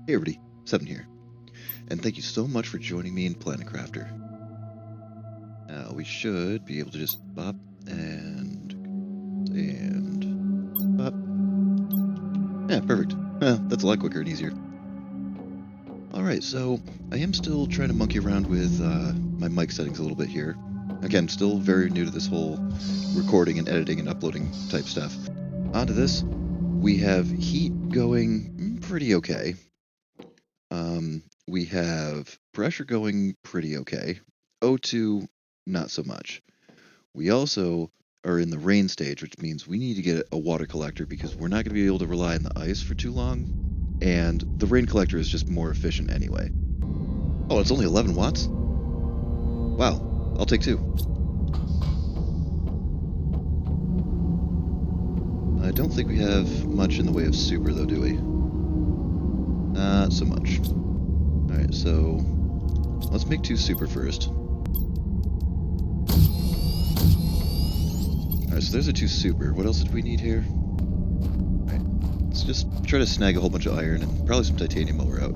Hey everybody, Seven here, and thank you so much for joining me in Planet Crafter. Now we should be able to just bop and bop. Yeah, perfect. That's a lot quicker and easier. Alright, so I am still trying to monkey around with my mic settings a little bit here. Again, still very new to this whole recording and editing and uploading type stuff. Onto this, we have heat going pretty okay. We have pressure going pretty okay. O2, not so much. We also are in the rain stage, which means we need to get a water collector because we're not going to be able to rely on the ice for too long. And the rain collector is just more efficient anyway. Oh, it's only 11 watts? Wow, I'll take two. I don't think we have much in the way of super, though, do we? Not so much. Alright, so let's make two super first. Alright, so there's a two super. What else did we need here? Alright, let's just try to snag a whole bunch of iron and probably some titanium while we're out.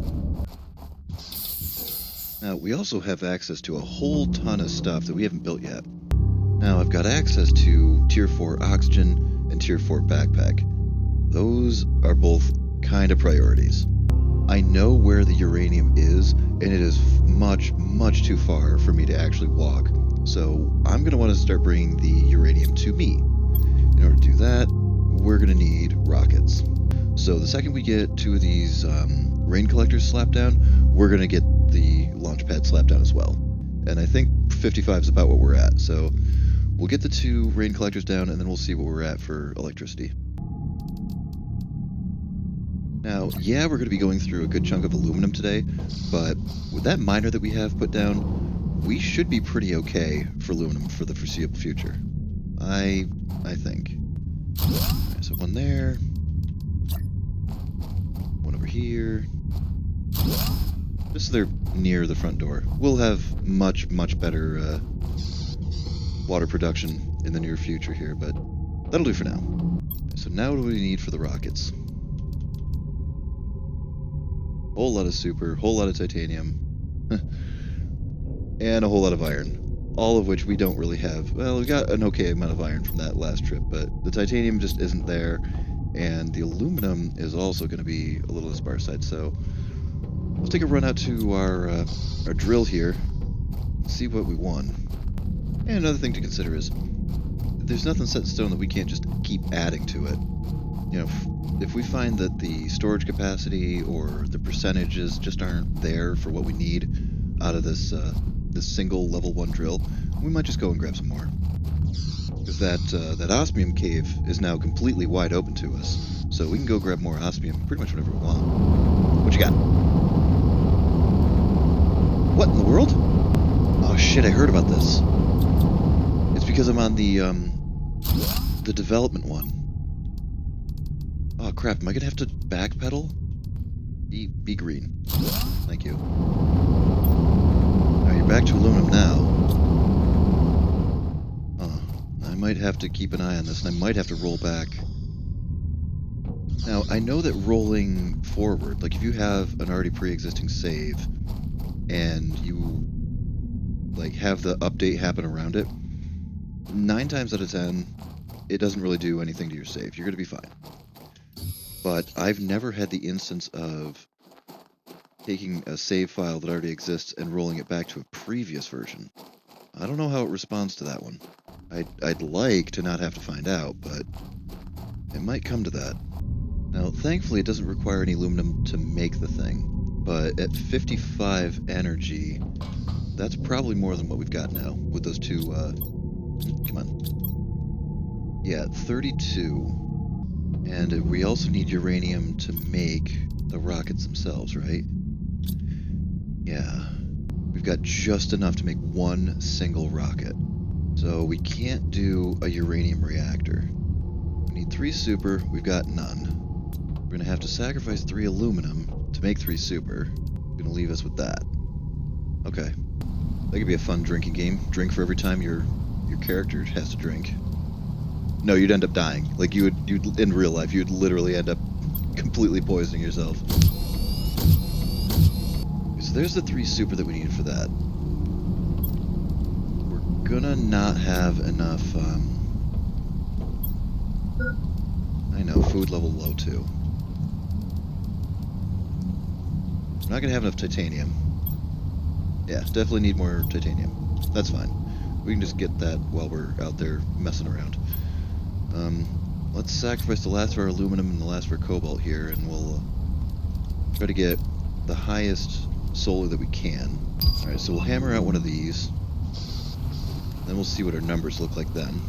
Now, we also have access to a whole ton of stuff that we haven't built yet. Now, I've got access to Tier 4 oxygen and Tier 4 backpack. Those are both kind of priorities. I know where the uranium is, and it is much, much too far for me to actually walk. So I'm going to want to start bringing the uranium to me. In order to do that, we're going to need rockets. So the second we get two of these rain collectors slapped down, we're going to get the launch pad slapped down as well. And I think 55 is about what we're at. So we'll get the two rain collectors down, and then we'll see what we're at for electricity. Now, yeah, we're going to be going through a good chunk of aluminum today, but with that miner that we have put down, we should be pretty okay for aluminum for the foreseeable future. I think. Right, so one there. One over here. Just so they're near the front door. We'll have much, much better water production in the near future here, but that'll do for now. So now what do we need for the rockets? Whole lot of super, whole lot of titanium, and a whole lot of iron. All of which we don't really have. Well, we got an okay amount of iron from that last trip, but the titanium just isn't there, and the aluminum is also going to be a little on the sparse side. So let's take a run out to our drill here, and see what we won. And another thing to consider is there's nothing set in stone that we can't just keep adding to it. You know, if we find that the storage capacity or the percentages just aren't there for what we need out of this single level 1 drill, we might just go and grab some more. Because that osmium cave is now completely wide open to us, so we can go grab more osmium pretty much whenever we want. What you got? What in the world? Oh shit, I heard about this. It's because I'm on the development one. Oh crap, am I gonna have to backpedal? Be green. Thank you. Alright, you're back to aluminum now. I might have to keep an eye on this, and I might have to roll back. Now, I know that rolling forward, like if you have an already pre-existing save, and you like have the update happen around it, 9 times out of 10, it doesn't really do anything to your save. You're gonna be fine. But I've never had the instance of taking a save file that already exists and rolling it back to a previous version. I don't know how it responds to that one. I'd like to not have to find out, but it might come to that. Now, thankfully, it doesn't require any aluminum to make the thing, but at 55 energy, that's probably more than what we've got now with those two, come on. Yeah, 32. And we also need uranium to make the rockets themselves, right? Yeah. We've got just enough to make one single rocket. So we can't do a uranium reactor. We need 3 super, we've got none. We're going to have to sacrifice 3 aluminum to make 3 super. Going to leave us with that. Okay. That could be a fun drinking game. Drink for every time your character has to drink. No, you'd end up dying. Like you'd in real life, you'd literally end up completely poisoning yourself. so there's the 3 super that we need for that. We're gonna not have enough, I know, food level low too. We're not gonna have enough titanium. Yeah, definitely need more titanium. That's fine. We can just get that while we're out there messing around. Let's sacrifice the last of our aluminum and the last of our cobalt here, and we'll try to get the highest solar that we can. Alright, so we'll hammer out one of these. Then we'll see what our numbers look like then.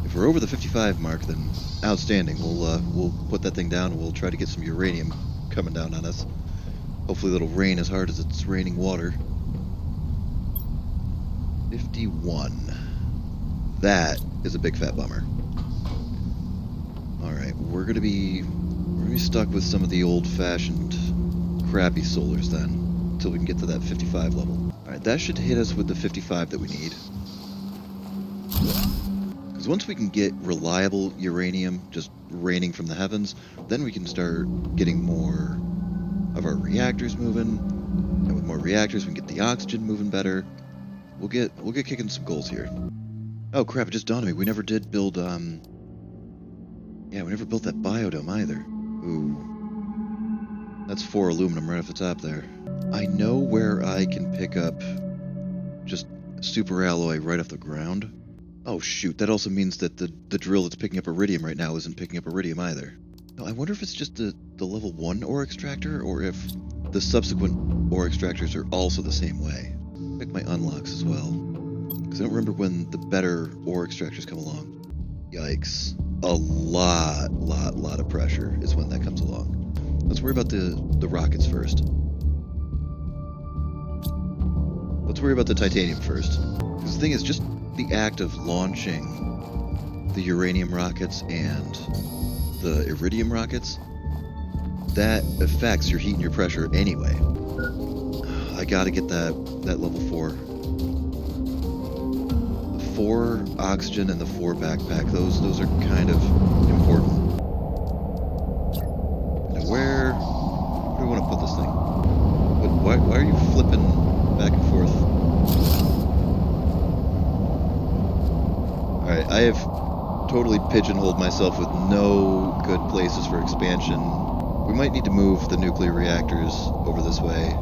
If we're over the 55 mark, then outstanding. We'll put that thing down and we'll try to get some uranium coming down on us. Hopefully it'll rain as hard as it's raining water. 51. That is a big fat bummer. Alright, we're gonna be stuck with some of the old-fashioned crappy solars then, until we can get to that 55 level. Alright, that should hit us with the 55 that we need. Because once we can get reliable uranium just raining from the heavens, then we can start getting more of our reactors moving, and with more reactors we can get the oxygen moving better. We'll get kicking some goals here. Oh crap, it just dawned on me, we never did build, yeah, we never built that biodome either. Ooh. That's 4 aluminum right off the top there. I know where I can pick up just super alloy right off the ground. Oh shoot, that also means that the drill that's picking up iridium right now isn't picking up iridium either. No, I wonder if it's just the level 1 ore extractor, or if the subsequent ore extractors are also the same way. Pick my unlocks as well, because I don't remember when the better ore extractors come along. Yikes. A lot of pressure is when that comes along. Let's worry about the rockets first. Let's worry about the titanium first. Because the thing is, just the act of launching the uranium rockets and the iridium rockets, that affects your heat and your pressure anyway. I gotta get that level 4. The 4 oxygen and the 4 backpack, those are kind of important. Now where do we want to put this thing? Why are you flipping back and forth? Alright, I have totally pigeonholed myself with no good places for expansion. We might need to move the nuclear reactors over this way.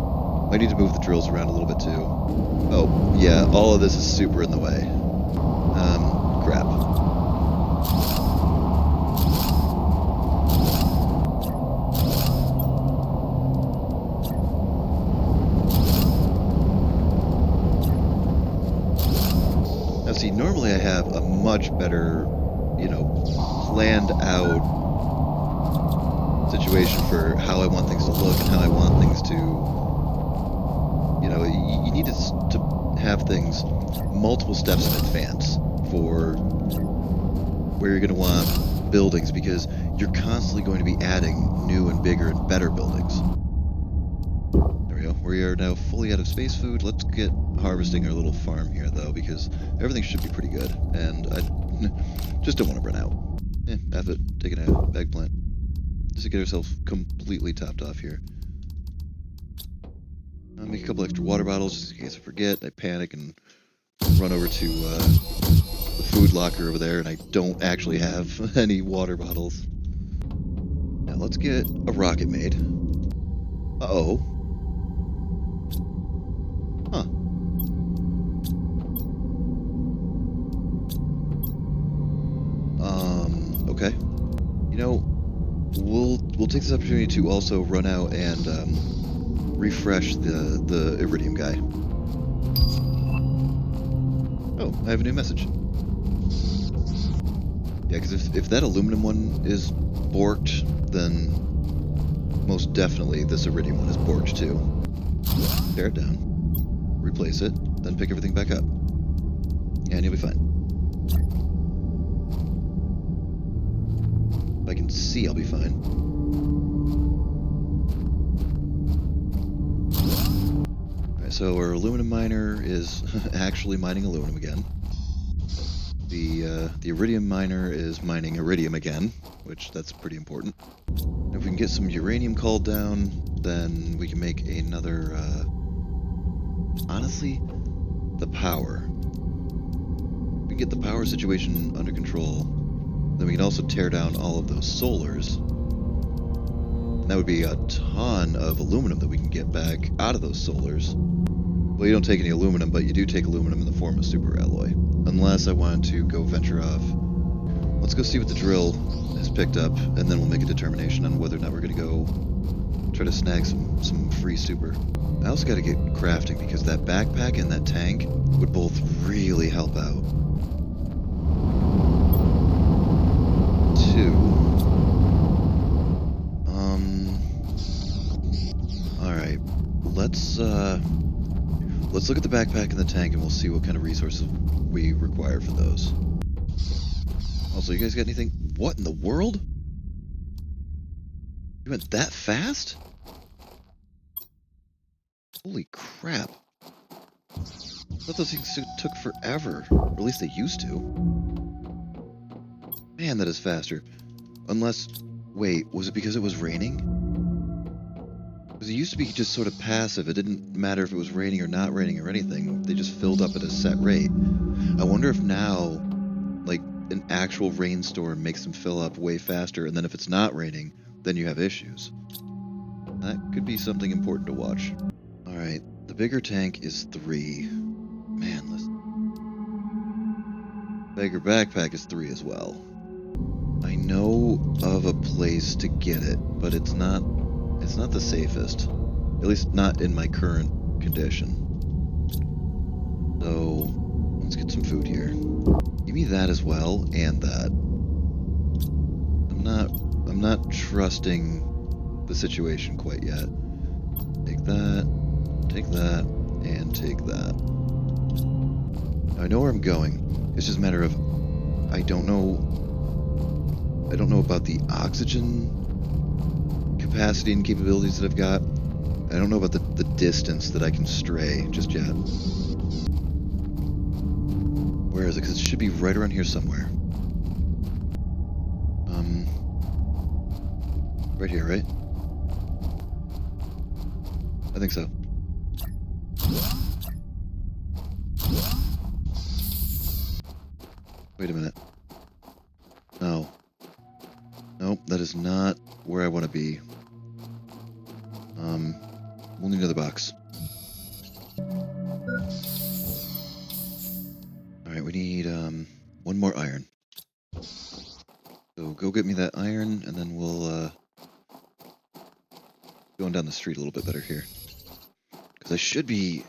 Might need to move the drills around a little bit too. Oh, yeah, all of this is super in the way. Crap. Now see, normally I have a much better, planned out situation for how I want things to look and how I want things to, you need to have things multiple steps in advance for where you're going to want buildings, because you're constantly going to be adding new and bigger and better buildings. There we go. We are now fully out of space food. Let's get harvesting our little farm here, though, because everything should be pretty good, and I just don't want to run out. Have it. Taking a bag plant. Just to get ourselves completely topped off here. I'll make a couple extra water bottles just in case I forget. I panic and run over to the food locker over there, and I don't actually have any water bottles. Now let's get a rocket made. Uh-oh. Huh. Okay. We'll take this opportunity to also run out and refresh the iridium guy. Oh, I have a new message. Yeah, because if that aluminum one is borked, then most definitely this iridium one is borked too. Tear it down, replace it, then pick everything back up, and you'll be fine. If I can see, I'll be fine. Alright, so our aluminum miner is actually mining aluminum again. The iridium miner is mining iridium again, which that's pretty important. If we can get some uranium called down, then we can make another, honestly, the power. We can get the power situation under control. Then we can also tear down all of those solars. And that would be a ton of aluminum that we can get back out of those solars. Well, you don't take any aluminum, but you do take aluminum in the form of super alloy. Unless I wanted to go venture off. Let's go see what the drill has picked up, and then we'll make a determination on whether or not we're going to go try to snag some free super. I also got to get crafting, because that backpack and that tank would both really help out. Alright. Let's look at the backpack and the tank, and we'll see what kind of resources we require for those. Also, you guys got anything? What in the world? You went that fast? Holy crap. I thought those things took forever. Or at least they used to. Man, that is faster. Unless... Wait, was it because it was raining? Because it used to be just sort of passive. It didn't matter if it was raining or not raining or anything. They just filled up at a set rate. I wonder if now, like, an actual rainstorm makes them fill up way faster, and then if it's not raining, then you have issues. That could be something important to watch. Alright, the bigger tank is 3. Man, this bigger backpack is 3 as well. I know of a place to get it, but it's not the safest. At least not in my current condition. So, let's get some food here. Give me that as well, and that. I'm not trusting the situation quite yet. Take that, and take that. Now, I know where I'm going. It's just a matter of I don't know about the oxygen capacity and capabilities that I've got. I don't know about the distance that I can stray just yet. Where is it? Because it should be right around here somewhere. Right here, right? I think so. Wait a minute. No. Nope, that is not where I want to be. We'll need another box. Alright, we need, one more iron. So go get me that iron, and then we'll, going down the street a little bit better here. Because I should be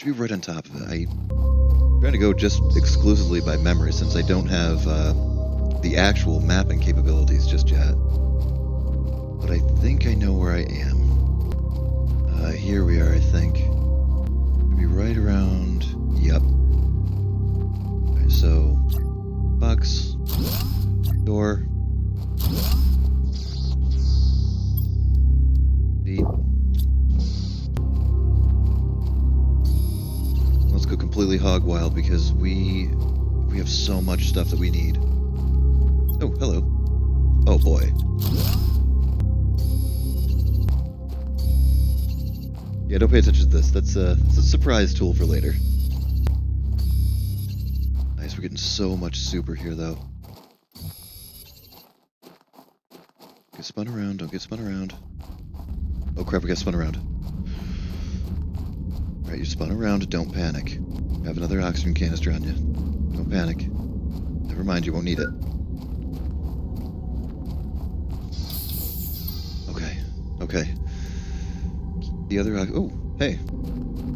right on top of it. I'm trying to go just exclusively by memory, since I don't have, the actual mapping capabilities just yet. But I think I know where I am. Here we are, I think. Maybe right around... Yep. Alright, so... Box. Door. Feet. Let's go completely hog wild, because we have so much stuff that we need. Oh, hello. Oh boy. Yeah, don't pay attention to this. That's a surprise tool for later. Nice, we're getting so much super here, though. Get spun around, don't get spun around. Oh crap, we got spun around. Alright, you're spun around, don't panic. You have another oxygen canister on you. Don't panic. Never mind, you won't need it. Okay. The other... Oh, hey.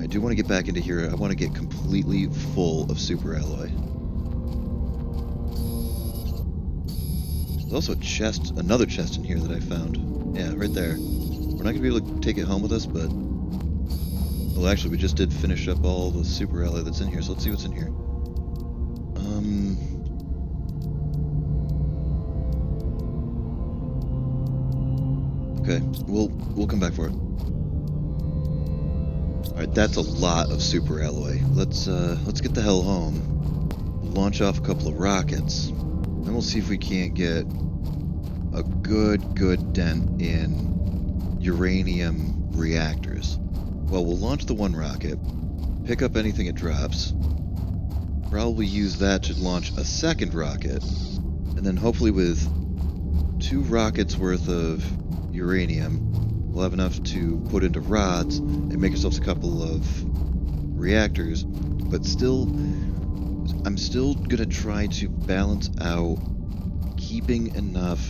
I do want to get back into here. I want to get completely full of super alloy. There's also a chest, another chest in here that I found. Yeah, right there. We're not going to be able to take it home with us, but... Well, actually, we just did finish up all the super alloy that's in here, so let's see what's in here. Okay, we'll come back for it. Alright, that's a lot of super alloy. Let's get the hell home. Launch off a couple of rockets. Then we'll see if we can't get a good dent in uranium reactors. Well, we'll launch the one rocket, pick up anything it drops, probably use that to launch a second rocket, and then hopefully with 2 rockets worth of uranium, we'll have enough to put into rods and make ourselves a couple of reactors. But still, I'm still gonna try to balance out keeping enough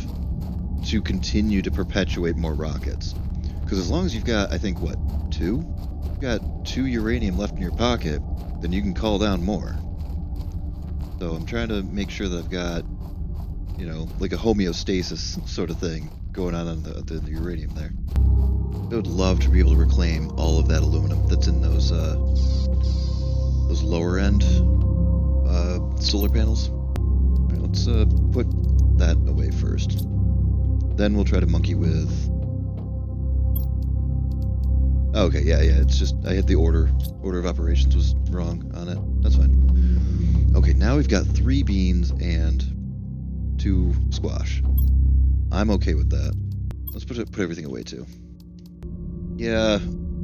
to continue to perpetuate more rockets. Because as long as you've got, I think, what, 2? You've got 2 uranium left in your pocket, then you can call down more. So I'm trying to make sure that I've got, you know, like a homeostasis sort of thing going on the uranium there. I would love to be able to reclaim all of that aluminum that's in those lower end solar panels. All right, let's put that away first. Then we'll try to monkey with... Okay, yeah, it's just I had the order of operations was wrong on it. That's fine. Okay, now we've got 3 beans and 2 squash. I'm okay with that. Let's put everything away too. Yeah,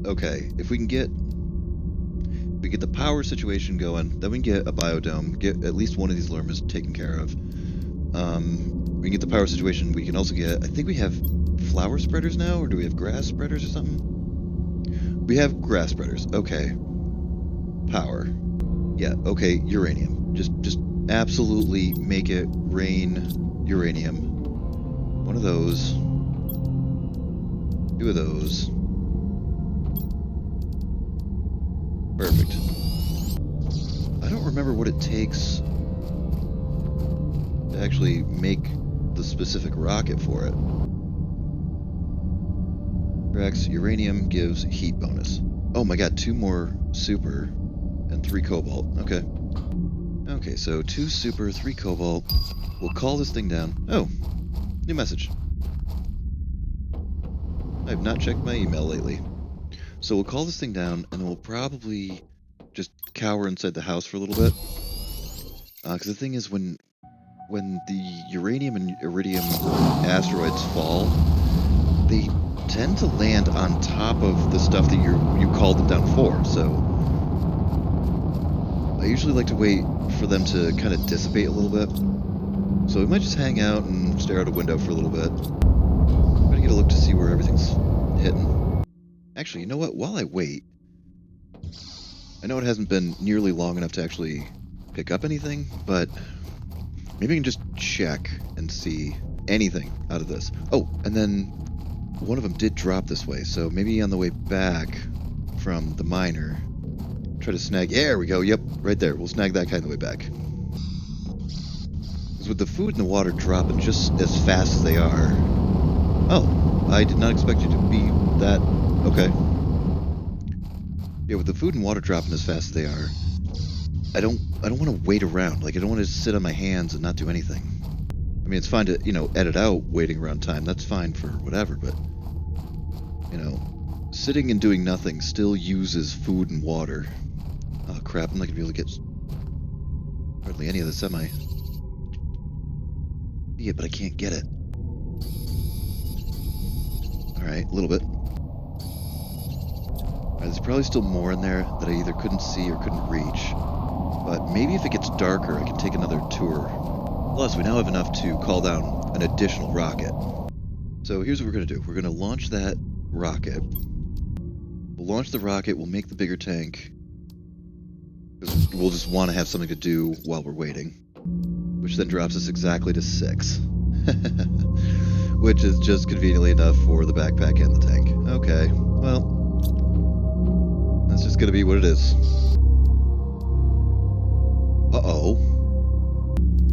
okay. If we can get the power situation going, then we can get a biodome, get at least one of these lermas taken care of. We can get the power situation. We can also get, I think we have flower spreaders now, or do we have grass spreaders or something? We have grass spreaders. Okay. Power. Yeah, okay, uranium. Just absolutely make it rain uranium. 1 of those. 2 of those. Perfect. I don't remember what it takes to actually make the specific rocket for it. Rex, uranium gives heat bonus. Oh my god, 2 more super and 3 cobalt. Okay. Okay, so 2 super, 3 cobalt. We'll call this thing down. Oh, new message. I have not checked my email lately. So we'll call this thing down, and then we'll probably just cower inside the house for a little bit. Because the thing is, when the uranium and iridium asteroids fall, they tend to land on top of the stuff that you called them down for. So I usually like to wait for them to kind of dissipate a little bit. So we might just hang out and stare out a window for a little bit. I'm gonna get a look to see where everything's hitting. Actually, you know what? While I wait, I know it hasn't been nearly long enough to actually pick up anything, but maybe I can just check and see anything out of this. Oh, and then one of them did drop this way, so maybe on the way back from the miner, try to snag... There we go, yep, right there. We'll snag that guy on the way back. Because with the food and the water dropping just as fast as they are... Oh, I did not expect you to be that... Okay. Yeah, with the food and water dropping as fast as they are, I don't want to wait around. Like, I don't want to sit on my hands and not do anything. I mean, it's fine to, you know, edit out waiting around time. That's fine for whatever, but, you know, sitting and doing nothing still uses food and water. Oh, crap, I'm not going to be able to get hardly any of the semi. Yeah, but I can't get it. Alright, a little bit. Alright, there's probably still more in there that I either couldn't see or couldn't reach. But maybe if it gets darker, I can take another tour. Plus, we now have enough to call down an additional rocket. So here's what we're going to do. We're going to launch that rocket. We'll launch the rocket, we'll make the bigger tank. Because we'll just want to have something to do while we're waiting. Which then drops us exactly to 6. Which is just conveniently enough for the backpack and the tank. Okay, well... that's just going to be what it is. Uh-oh.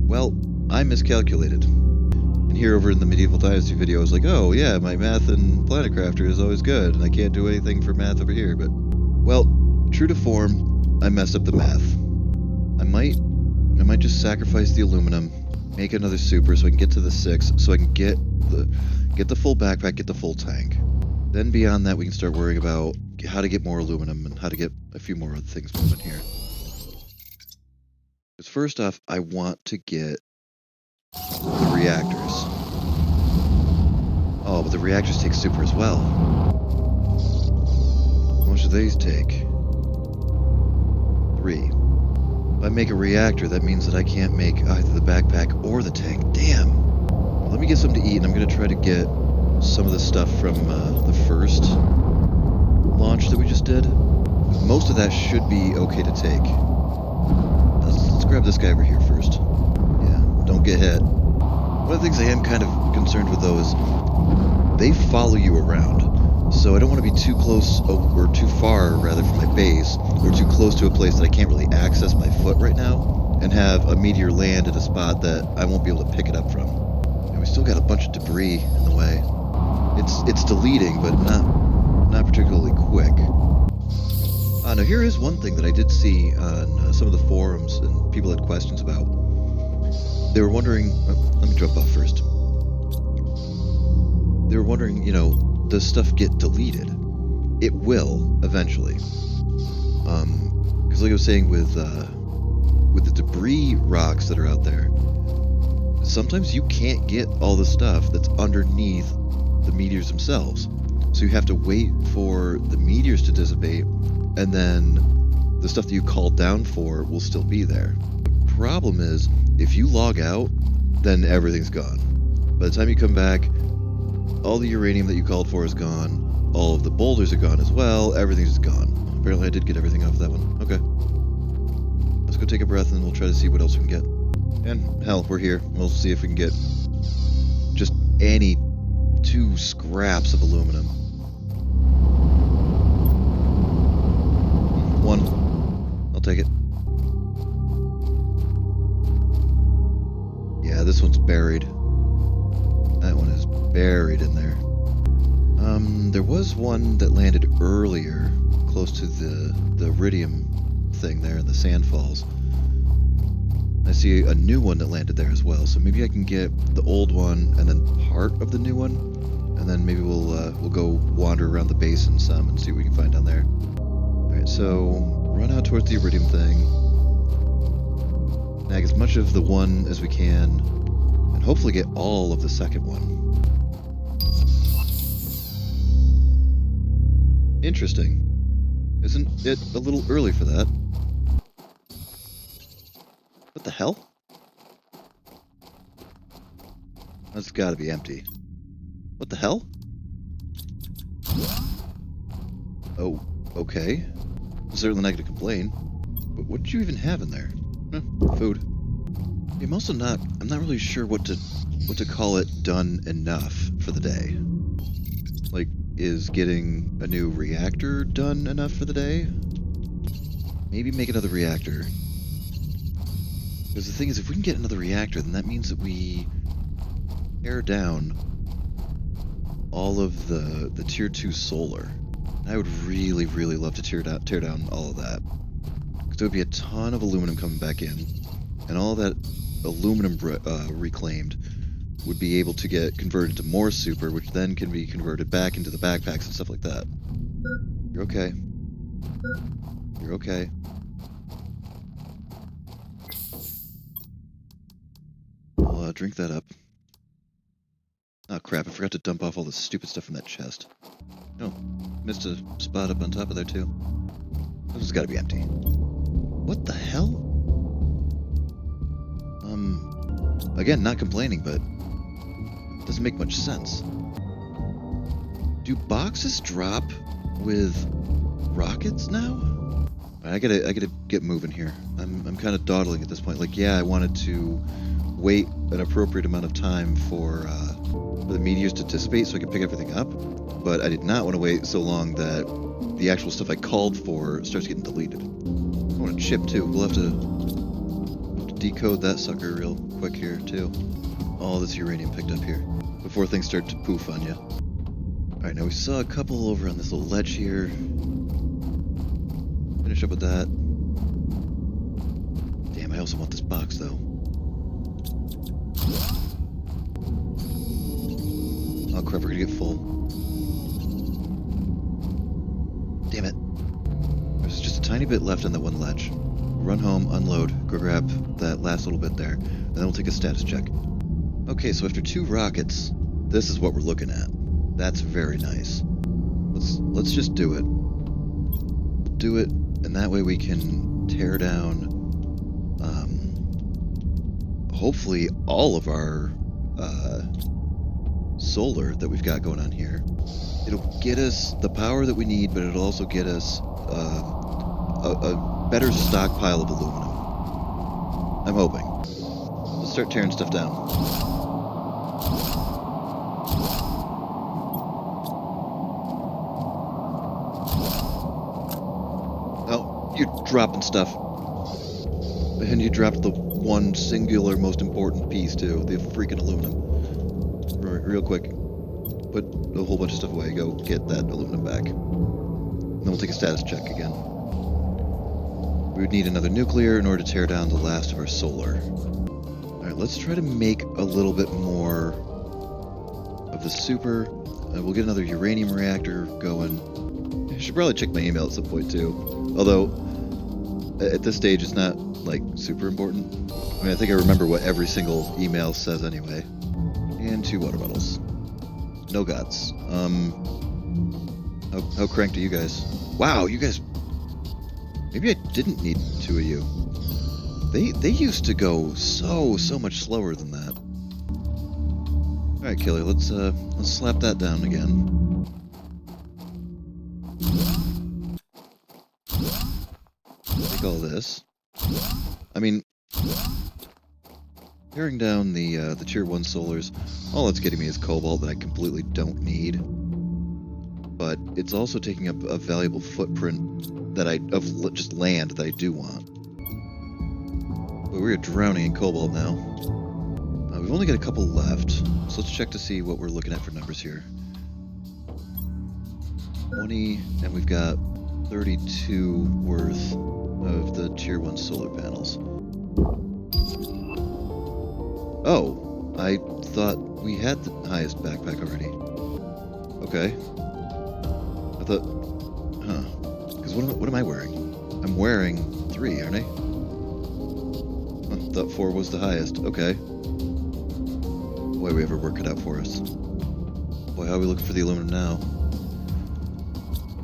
Well, I miscalculated. And here over in the Medieval Dynasty video, I was like, oh yeah, my math in Planet Crafter is always good, and I can't do anything for math over here, but... Well, true to form, I messed up the math. I might just sacrifice the aluminum, make another super so I can get to the 6, so I can get the full backpack, get the full tank. Then beyond that, we can start worrying about how to get more aluminum and how to get a few more other things moving here. Because first off, I want to get the reactors. Oh, but the reactors take super as well. How much do these take? 3. If I make a reactor, that means that I can't make either the backpack or the tank. Damn. Well, let me get something to eat, and I'm going to try to get some of the stuff from the first launch that we just did. Most of that should be okay to take. Let's grab this guy over here first. Yeah, don't get hit. One of the things I am kind of concerned with, though, is they follow you around. So I don't want to be too close, or too far, rather, from my base, or too close to a place that I can't really access my foot right now, and have a meteor land at a spot that I won't be able to pick it up from. And we still got a bunch of debris in the way. It's deleting, but not particularly quick. Now here is one thing that I did see on some of the forums and people had questions about. They were wondering, let me jump off first. They were wondering, does stuff get deleted? It will, eventually. Because like I was saying with the debris rocks that are out there, sometimes you can't get all the stuff that's underneath the meteors themselves. So you have to wait for the meteors to dissipate, and then the stuff that you called down for will still be there. The problem is, if you log out, then everything's gone. By the time you come back, all the uranium that you called for is gone, all of the boulders are gone as well, everything's gone. Apparently I did get everything off that one. Okay. Let's go take a breath and we'll try to see what else we can get. And hell, we're here. We'll see if we can get just any 2 scraps of aluminum. 1. I'll take it. Yeah, this one's buried. That one is buried in there. There was one that landed earlier, close to the iridium thing there in the sand falls. I see a new one that landed there as well, so maybe I can get the old one and then part of the new one, and then maybe we'll go wander around the basin some and see what we can find down there. Alright, so run out towards the iridium thing, snag as much of the one as we can, and hopefully get all of the second one. Interesting. Isn't it a little early for that? What the hell? That's gotta be empty. What the hell? Oh, okay. Certainly not gonna complain. But what did you even have in there? Food. I'm not really sure what to call it done enough for the day. Like, is getting a new reactor done enough for the day? Maybe make another reactor. Because the thing is, if we can get another reactor, then that means that we tear down all of the Tier 2 solar. I would really, really love to tear down all of that. Because there would be a ton of aluminum coming back in, and all that aluminum reclaimed would be able to get converted to more super, which then can be converted back into the backpacks and stuff like that. You're okay. You're okay. I'll drink that up. Oh crap, I forgot to dump off all the stupid stuff from that chest. Oh, missed a spot up on top of there too. This has got to be empty. What the hell? Again, not complaining, but it doesn't make much sense. Do boxes drop with rockets now? I gotta get moving here. I'm kind of dawdling at this point. Like, yeah, I wanted to wait an appropriate amount of time for the meteors to dissipate so I could pick everything up, but I did not want to wait so long that the actual stuff I called for starts getting deleted. I want a chip too. We'll have to decode that sucker real quick here too. All this uranium picked up here before things start to poof on you. Alright, now we saw a couple over on this little ledge here. Finish up with that. Damn, I also want this box though. Oh crap, we're gonna get full. Damn it. There's just a tiny bit left on that one ledge. Run home, unload, go grab that last little bit there, and then we'll take a status check. Okay, so after 2 rockets, This is what we're looking at. That's very nice. Let's just do it. Do it, and that way we can tear down, hopefully all of our solar that we've got going on here. It'll get us the power that we need, but it'll also get us a better stockpile of aluminum. I'm hoping. Let's start tearing stuff down. Oh, you're dropping stuff. And you dropped the one singular most important piece too, the freaking aluminum. Real quick, put a whole bunch of stuff away, go get that aluminum back. Then we'll take a status check again. We would need another nuclear in order to tear down the last of our solar. Alright, let's try to make a little bit more of the super. We'll get another uranium reactor going. I should probably check my email at some point too. Although, at this stage it's not, like, super important. I mean, I think I remember what every single email says anyway. And 2 water bottles. No gods. How cranked are you guys? Wow, you guys... Maybe I didn't need 2 of you. They used to go so much slower than that. Alright, Killer, let's slap that down again. Take all this. I mean, tearing down the tier 1 solars, all that's getting me is cobalt that I completely don't need. But it's also taking up a valuable footprint of just land that I do want. But we're drowning in cobalt now. We've only got a couple left, so let's check to see what we're looking at for numbers here. 20, and we've got 32 worth of the tier 1 solar panels. Oh, I thought we had the highest backpack already. Okay. I thought, because what am I wearing? I'm wearing 3, aren't I? I thought 4 was the highest. Okay. Boy, we have our work cut out for us. Boy, how are we looking for the aluminum now?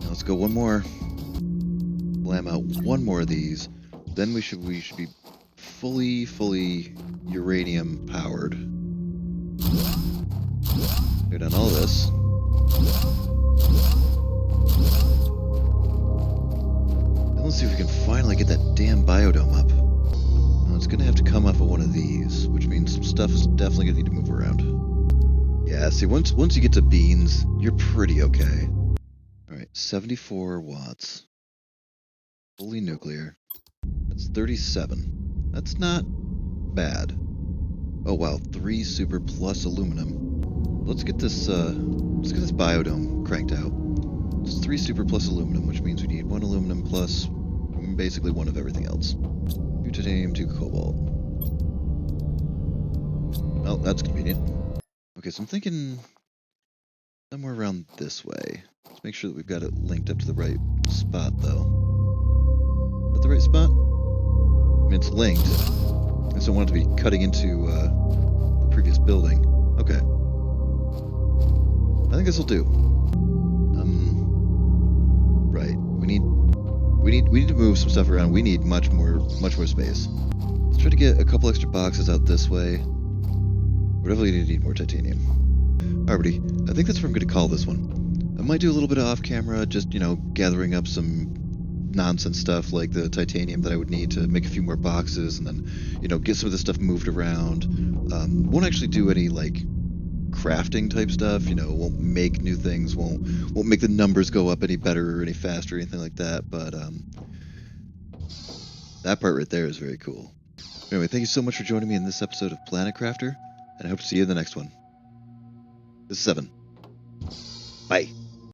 Now let's go one more. Blam out one more of these. Then we should be fully uranium powered. Tear down all this. And let's see if we can finally get that damn biodome up. Now, it's gonna have to come off of one of these, which means some stuff is definitely gonna need to move around. Yeah, see, once you get to beans, you're pretty okay. Alright, 74 watts. Fully nuclear. That's 37. That's not bad. Oh wow, 3 super plus aluminum. Let's get this biodome cranked out. It's 3 super plus aluminum, which means we need 1 aluminum plus basically 1 of everything else. 2 titanium, 2 cobalt. Well, that's convenient. Okay, so I'm thinking somewhere around this way. Let's make sure that we've got it linked up to the right spot, though. Is that the right spot? I mean, it's linked. I just don't want it to be cutting into the previous building. Okay. I think this will do. Right. We need to move some stuff around. We need much more space. Let's try to get a couple extra boxes out this way. We're definitely going to need more titanium. Alrighty, I think that's what I'm going to call this one. I might do a little bit of off-camera, just, gathering up some nonsense stuff like the titanium that I would need to make a few more boxes, and then, get some of this stuff moved around. Won't actually do any, crafting type stuff, won't make new things, won't make the numbers go up any better or any faster or anything like that, but, that part right there is very cool. Anyway, thank you so much for joining me in this episode of Planet Crafter, and I hope to see you in the next one. This is 7. Bye.